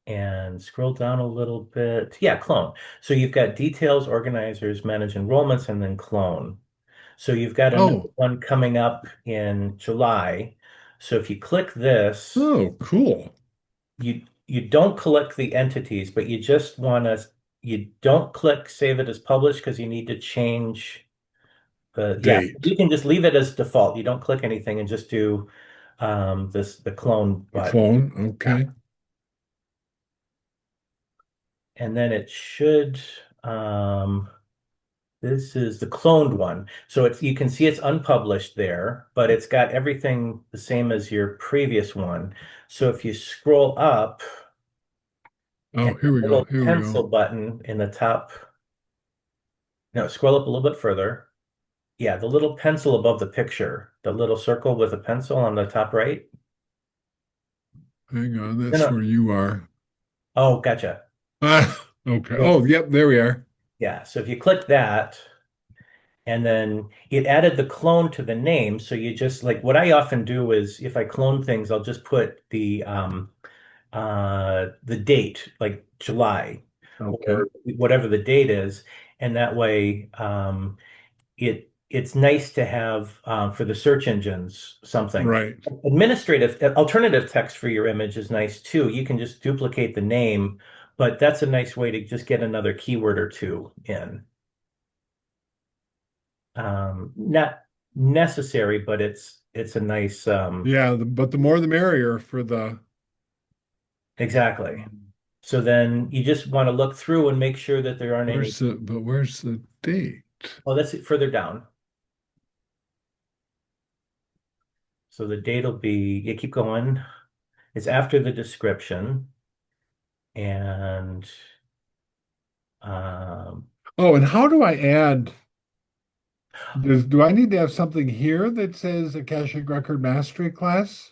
and scroll down a little bit. Yeah, clone. So you've got details, organizers, manage enrollments, and then clone. So you've got another Oh, one coming up in July. So if you click this, oh, cool. you don't click the entities, but you just want to you don't click save it as published because you need to change the yeah. Date. You can just leave it as default. You don't click anything and just do the clone The button. clone. Yeah. Okay. And then it should um this is the cloned one. So it's you can see it's unpublished there, but it's got everything the same as your previous one. So if you scroll up Oh, and the here we go. little Here we pencil go. button in the top, no, scroll up a little bit further. Yeah, the little pencil above the picture, the little circle with a pencil on the top right. Hang on. No, That's no. where you are. Oh, gotcha. Ah, okay. Yeah. Oh, yep. There we are. Yeah. So if you click that, and then it added the clone to the name. So you just like what I often do is if I clone things, I'll just put the date, like July Okay. or whatever the date is, and that way it's nice to have for the search engines something. Right. Administrative alternative text for your image is nice too. You can just duplicate the name, but that's a nice way to just get another keyword or two in. Not necessary, but it's a nice Yeah. But the more the merrier for the. exactly. um, So then you just want to look through and make sure that there aren't any. where's the date? Oh, that's it further down. So the date will be, you keep going. It's after the description. And um, Oh, and how do I add? Do I need to have something here that says Akashic Record Mastery class?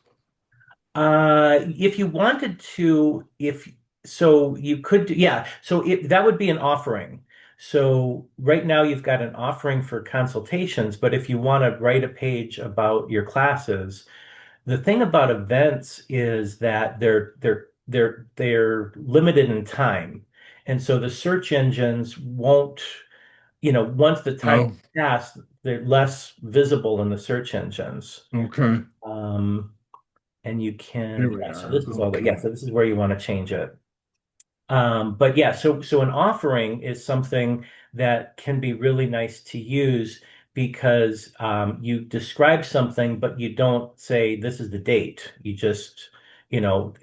if you wanted to, if so, you could do, yeah. So that would be an offering. So right now you've got an offering for consultations, but if you want to write a page about your classes, the thing about events is that they're limited in time. And so the search engines won't, once the time Oh, passed, they're less visible in the search engines. okay. Um, and you Here can, we yeah, so are. this is all that, yeah, Okay. so this is where you want to change it. But yeah, so an offering is something that can be really nice to use because you describe something, but you don't say this is the date. You just,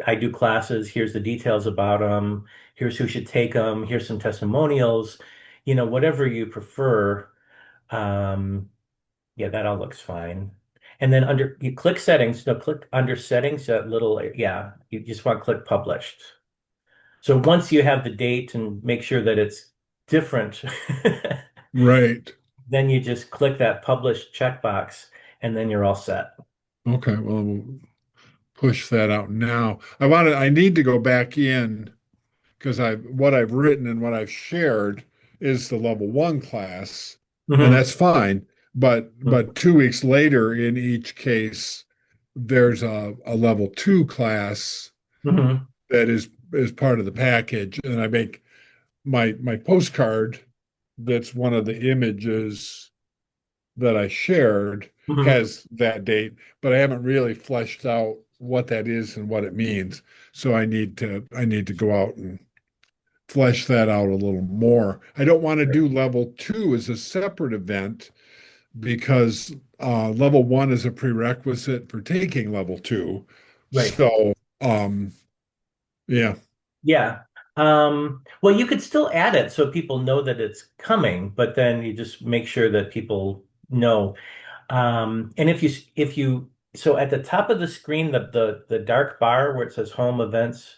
I do classes. Here's the details about them. Here's who should take them. Here's some testimonials. Whatever you prefer. Um, yeah, that all looks fine. And then under you click settings, no, click under settings, that little, yeah, you just want to click published. So once you have the date and make sure that it's different, Right. then you just click that publish checkbox and then you're all set. Okay. Well, we'll push that out now. I need to go back in because what I've written and what I've shared is the level one class, and Hmm. that's fine. But 2 weeks later, in each case, there's a level two class Hmm. that is part of the package, and I make my postcard that's one of the images that I shared Hmm. has that date, but I haven't really fleshed out what that is and what it means. So I need to go out and flesh that out a little more. I don't want to do level two as a separate event because level one is a prerequisite for taking level two. Right. So yeah, Yeah. Well, you could still add it so people know that it's coming, but then you just make sure that people know. And so at the top of the screen, the dark bar where it says home events,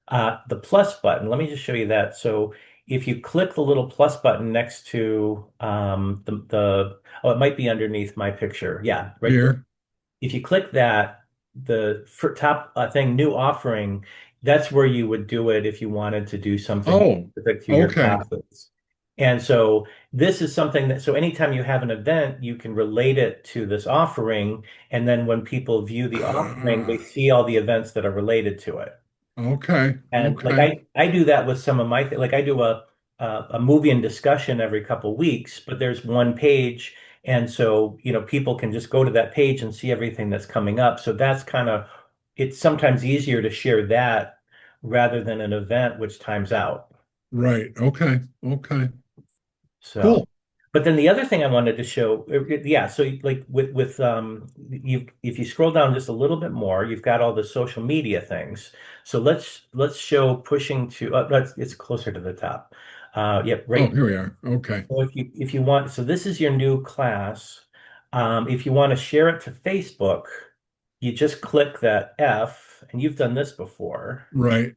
the plus button, let me just show you that. So if you click the little plus button next to oh, it might be underneath my picture. Yeah, right there. here. If you click that, the for top thing, new offering, that's where you would do it if you wanted to do something Oh, specific to your okay. classes. And so this is something that, so anytime you have an event, you can relate it to this offering. And then when people view the offering, they Ah, see all the events that are related to it. Okay. And like Okay. I do that with some of my like I do a movie and discussion every couple weeks, but there's one page, and so people can just go to that page and see everything that's coming up. So that's kind of it's sometimes easier to share that rather than an event which times out. Right. Okay. Okay. So, Cool. but then the other thing I wanted to show, yeah, so like with you if you scroll down just a little bit more, you've got all the social media things. So let's show pushing to it's closer to the top. Yep, Oh, right. here we are. Okay. So if you want, so this is your new class. If you want to share it to Facebook, you just click that F, and you've done this before. Right.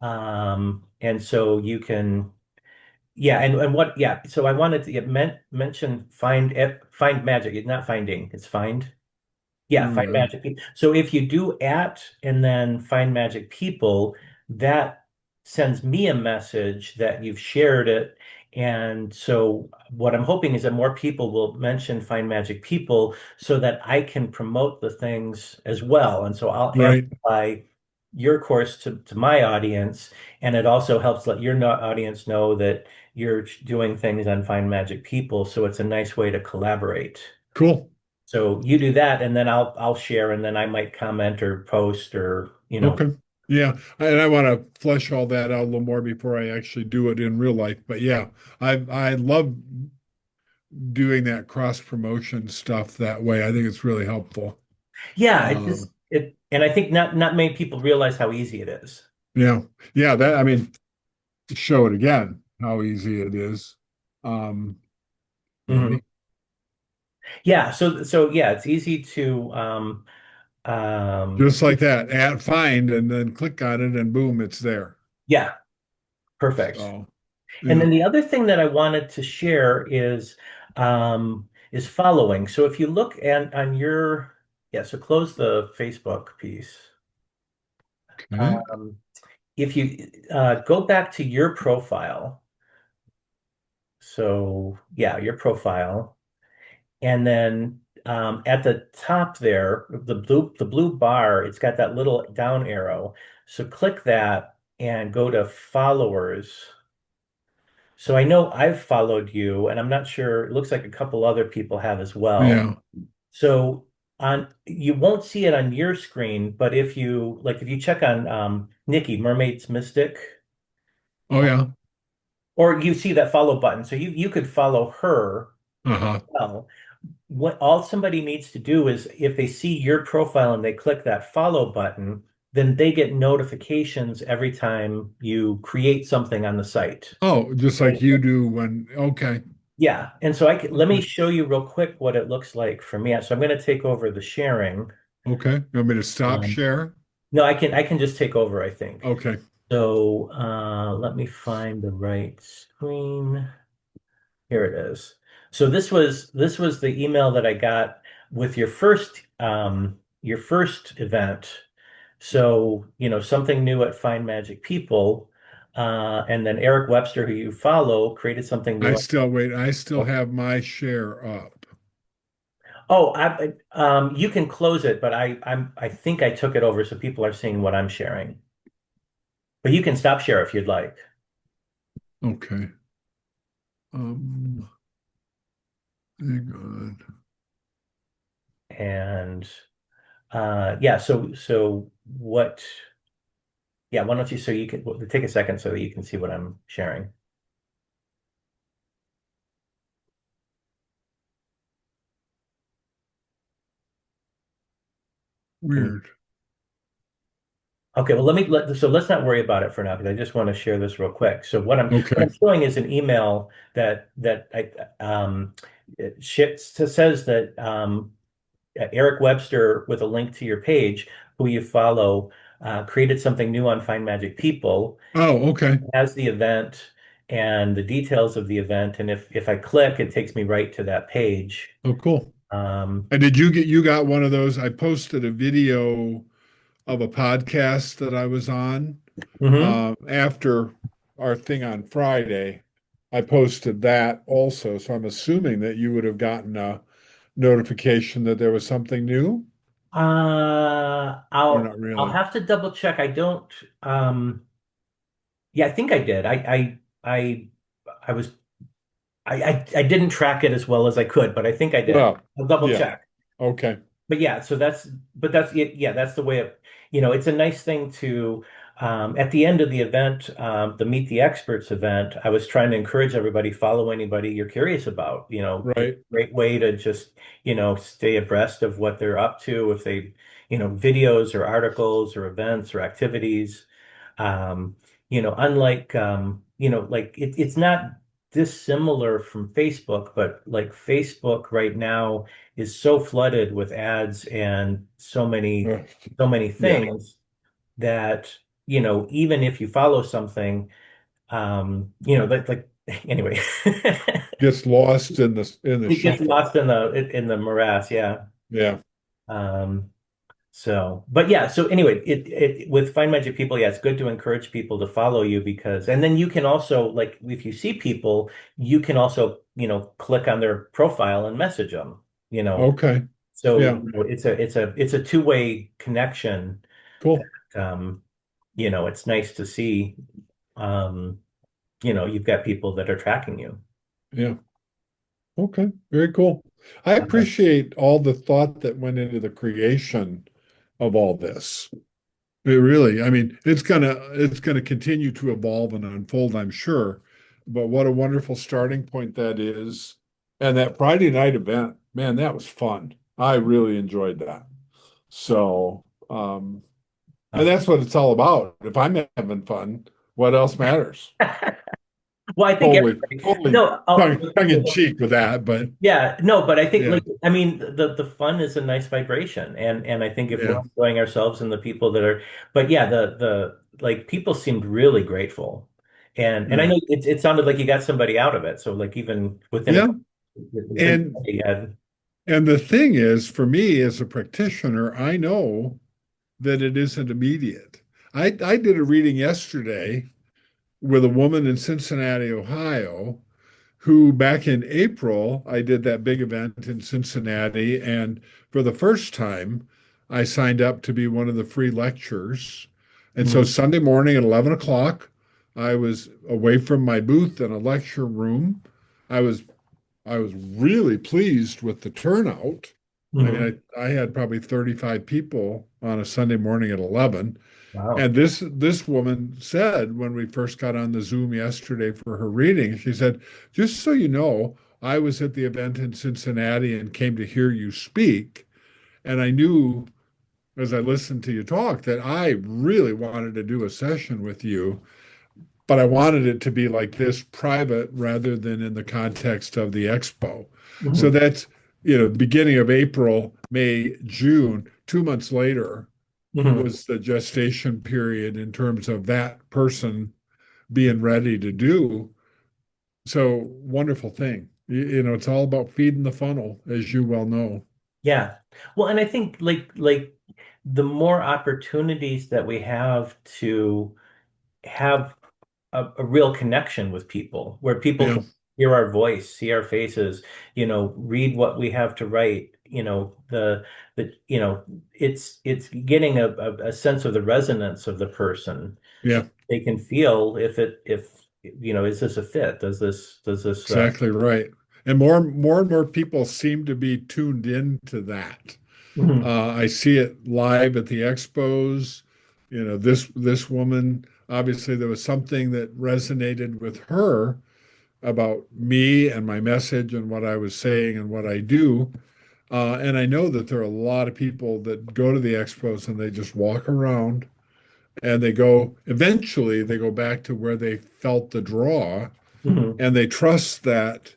And so you can. Yeah, and what? Yeah, so I wanted to mention find magic. It's not finding, it's find. Yeah, Here we find are. magic people. So if you do at and then find magic people, that sends me a message that you've shared it. And so what I'm hoping is that more people will mention find magic people so that I can promote the things as well. And so I'll Right. amplify your course to my audience. And it also helps let your audience know that you're doing things on Find Magic People. So it's a nice way to collaborate. Cool. So you do that, and then I'll share, and then I might comment or post or Okay. Yeah. And I want to flesh all that out a little more before I actually do it in real life. But yeah, I love doing that cross promotion stuff that way. I think it's really helpful. yeah, it Um, just it, and I think not many people realize how easy it is. yeah. Yeah, that I mean, show it again how easy it is. Um, Mhm. maybe. Yeah, so yeah, it's easy to Just like that, add find and then click on it and boom, it's there. yeah, perfect. So And yeah. then the other thing that I wanted to share is following. So if you look at on your yeah, so close the Facebook piece. Okay. Um, if you go back to your profile. So yeah, your profile, and then at the top there, the blue bar, it's got that little down arrow. So click that and go to followers. So I know I've followed you, and I'm not sure. It looks like a couple other people have as well. Yeah. So on you won't see it on your screen, but if you check on Nikki Mermaid's Mystic, Oh yeah. or you see that follow button, so you could follow her Uh-huh. well. What all somebody needs to do is if they see your profile and they click that follow button, then they get notifications every time you create something on the site. Oh, just like you do when okay. Yeah, and so let me Okay. show you real quick what it looks like for me. So I'm going to take over the sharing. Okay. You want me to stop Um, share? no, I can just take over, I think. Okay. So let me find the right screen. Here it is. So this was the email that I got with your first event. So, something new at Find Magic People. And then Eric Webster, who you follow, created something new. I still have my share up. Oh, you can close it, but I think I took it over so people are seeing what I'm sharing. But you can stop share if you'd like. Okay. Um, hang on. And yeah, so what yeah, why don't you so you can take a second so that you can see what I'm sharing. Can you Weird. Okay, well so let's not worry about it for now because I just want to share this real quick. So what Okay. I'm showing is an email that I says that Eric Webster with a link to your page, who you follow, created something new on Find Magic People, Oh, okay. has the event and the details of the event, and if I click, it takes me right to that page. Oh, cool. Um, And did you got one of those? I posted a video of a podcast that I was on mhm. after our thing on Friday. I posted that also. So I'm assuming that you would have gotten a notification that there was something new. or I'll not I'll really? have to double check. I don't yeah, I think I did. I I was I didn't track it as well as I could, but I think I did. Well, I'll double yeah. check. Okay. But yeah, so that's it. Yeah, that's the way it, it's a nice thing to, at the end of the event, the Meet the Experts event, I was trying to encourage everybody, follow anybody you're curious about. It's Right. a great way to just, stay abreast of what they're up to, if they, videos or articles or events or activities. Unlike, like it's not dissimilar from Facebook, but like Facebook right now is so flooded with ads and Uh, so many yeah. things that, even if you follow something, like anyway, Gets lost in the it gets shuffle. lost in the morass. Yeah. Yeah. Um, but yeah, so anyway, it with Find Magic People, yeah, it's good to encourage people to follow you because, and then you can also, like, if you see people, you can also, click on their profile and message them, you know. Okay. So, Yeah. it's a two-way connection Cool. that, it's nice to see, um, you've got people that are tracking you. Yeah. Okay. Very cool. I Um, appreciate all the thought that went into the creation of all this. It really, I mean, it's gonna continue to evolve and unfold, I'm sure. But what a wonderful starting point that is. And that Friday night event, man, that was fun. I really enjoyed that. So, and uh, that's what it's all about. If I'm having fun, what else matters? well, I think Totally, everybody, totally no, tongue in cheek with that, but yeah, no, but I think, yeah, like, I mean, the fun is a nice vibration, and I think if we're yeah, enjoying ourselves and the people that are, but yeah, the like people seemed really grateful, and I yeah, know it sounded like you got somebody out of it, so like even within yeah. within a And day, you had, and the thing is, for me as a practitioner, I know that it isn't immediate. I did a reading yesterday with a woman in Cincinnati, Ohio, who back in April, I did that big event in Cincinnati. And for the first time, I signed up to be one of the free lecturers. And so Mhm, Sunday morning at 11 o'clock, I was away from my booth in a lecture room. I was I was really pleased with the turnout. I mhm. mean, I had probably 35 people on a Sunday morning at 11. Wow. And this woman said when we first got on the Zoom yesterday for her reading, she said, just so you know, I was at the event in Cincinnati and came to hear you speak. And I knew as I listened to you talk that I really wanted to do a session with you, but I wanted it to be like this private rather than in the context of the expo. So Mhm, that's, beginning of April, May, June, 2 months later mhm. was the gestation period in terms of that person being ready to do. So wonderful thing. It's all about feeding the funnel, as you well know. Yeah. Well, and I think like the more opportunities that we have to have a real connection with people where people Yeah, can hear our voice, see our faces, read what we have to write, it's getting a sense of the resonance of the person. So yeah, they can feel if is this a fit? Does this exactly right. And more and more people seem to be tuned into that. mhm, I see it live at the expos. This woman, obviously there was something that resonated with her about me and my message and what I was saying and what I do. And I know that there are a lot of people that go to the expos and they just walk around and eventually they go back to where they felt the draw mhm. and they trust that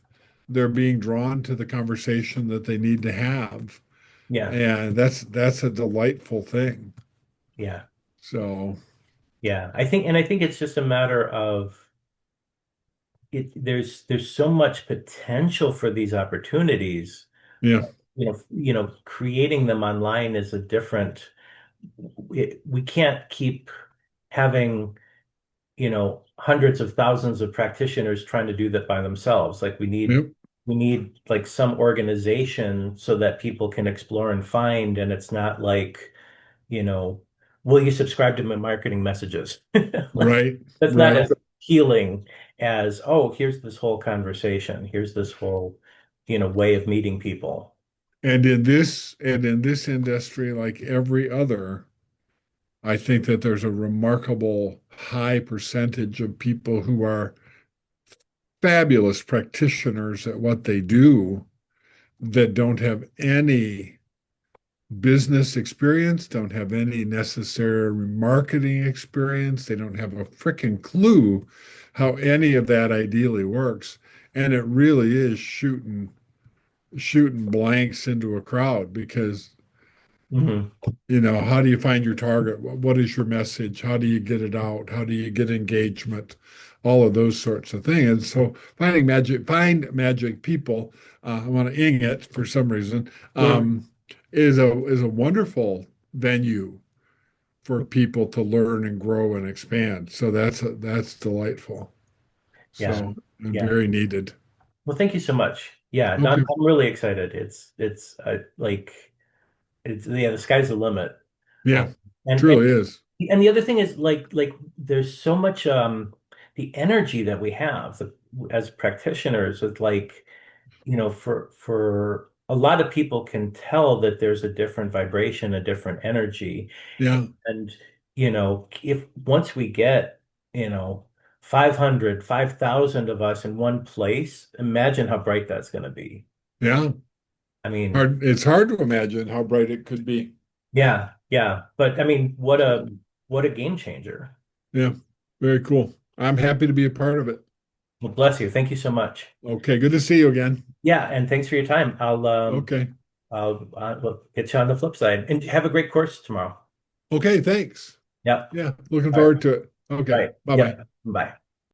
they're being drawn to the conversation that they need to have. Yeah, And that's a delightful thing. yeah, So, yeah. I think it's just a matter of there's so much potential for these opportunities. yeah, Creating them online is a different, we can't keep having, hundreds of thousands of practitioners trying to do that by themselves. Like we need yep, we need like some organization so that people can explore and find, and it's not like, you know, will you subscribe to my marketing messages? Like, Right, that's not right. as healing as, oh, here's this whole conversation. Here's this whole, way of meeting people. And in this industry, like every other, I think that there's a remarkable high percentage of people who are fabulous practitioners at what they do that don't have any business experience, don't have any necessary marketing experience. They don't have a freaking clue how any of that ideally works. And it really is shooting blanks into a crowd because Hmm. how do you find your target? What is your message? How do you get it out? How do you get engagement? All of those sorts of things. And so find magic people. I want to ing it for some reason. Mm. Um, is a wonderful venue for people to learn and grow and expand. So that's delightful. Yeah. So and Yeah. very needed. Well, thank you so much. Yeah, no, I'm, Okay. I'm really excited. It's like it's yeah, the sky's the limit. Yeah, Um, and and truly is. and the other thing is like there's so much the energy that we have as practitioners is like, for a lot of people can tell that there's a different vibration, a different energy. Yeah, And, if once we get, you know, 500, 5,000 of us in one place, imagine how bright that's going to be. yeah. I mean, It's hard to imagine how bright it could be. yeah, yeah. But I mean, what a game changer. Yeah, very cool. I'm happy to be a part of it. Well, bless you. Thank you so much. Okay, good to see you again. Yeah, and thanks for your time. Okay. I'll get you on the flip side. And have a great course tomorrow. Okay, thanks. Yep. Yeah, looking All right. forward to it. All Okay, right. bye-bye. Yep. Bye.